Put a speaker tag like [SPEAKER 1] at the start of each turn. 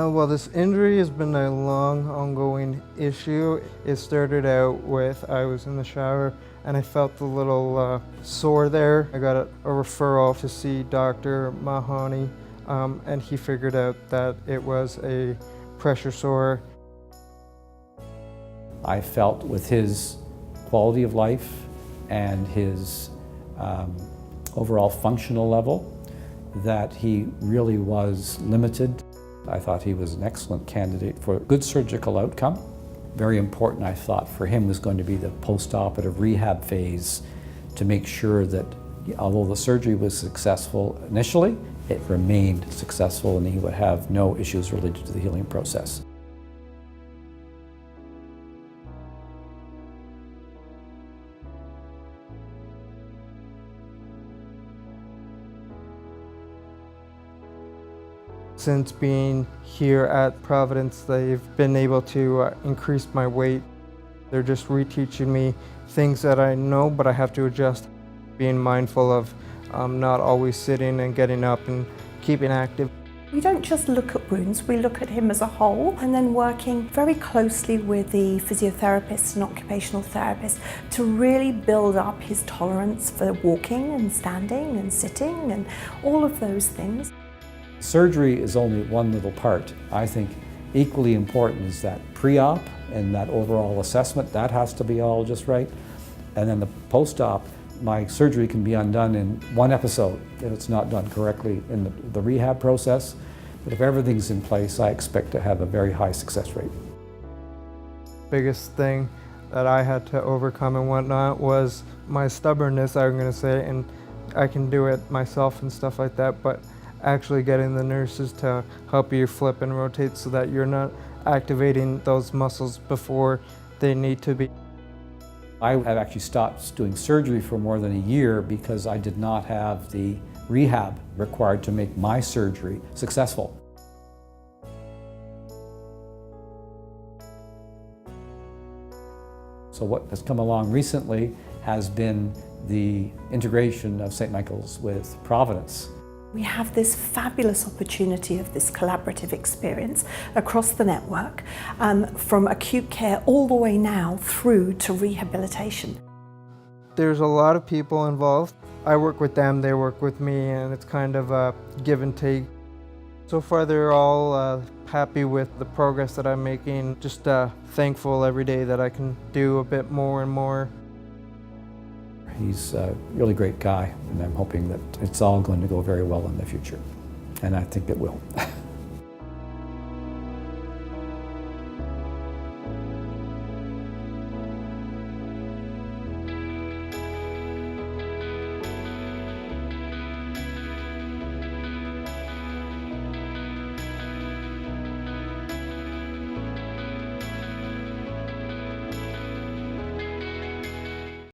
[SPEAKER 1] Well, this injury has been a long, ongoing issue. It started out with I was in the shower and I felt a little sore there. I got a referral to see Dr. Mahoney, and he figured out that it was a pressure sore.
[SPEAKER 2] I felt with his quality of life and his overall functional level that he really was limited. I thought he was an excellent candidate for a good surgical outcome. Very important, I thought, for him was going to be the post-operative rehab phase to make sure that although the surgery was successful initially, it remained successful and he would have no issues related to the healing process.
[SPEAKER 1] Since being here at Providence, they've been able to increase my weight. They're just reteaching me things that I know, but I have to adjust. Being mindful of not always sitting and getting up and keeping active.
[SPEAKER 3] We don't just look at wounds, we look at him as a whole, and then working very closely with the physiotherapists and occupational therapists to really build up his tolerance for walking and standing and sitting and all of those things.
[SPEAKER 2] Surgery is only one little part. I think equally important is that pre-op and that overall assessment. That has to be all just right. And then the post-op, my surgery can be undone in one episode if it's not done correctly in the rehab process. But if everything's in place, I expect to have a very high success rate.
[SPEAKER 1] Biggest thing that I had to overcome and whatnot was my stubbornness, I'm going to say, and I can do it myself and stuff like that, but actually getting the nurses to help you flip and rotate so that you're not activating those muscles before they need to be.
[SPEAKER 2] I have actually stopped doing surgery for more than a year because I did not have the rehab required to make my surgery successful. So what has come along recently has been the integration of St. Michael's with Providence.
[SPEAKER 3] We have this fabulous opportunity of this collaborative experience across the network, from acute care all the way now through to rehabilitation.
[SPEAKER 1] There's a lot of people involved. I work with them, they work with me, and it's kind of a give and take. So far they're all happy with the progress that I'm making, just thankful every day that I can do a bit more and more.
[SPEAKER 2] He's a really great guy, and I'm hoping that it's all going to go very well in the future, and I think it will.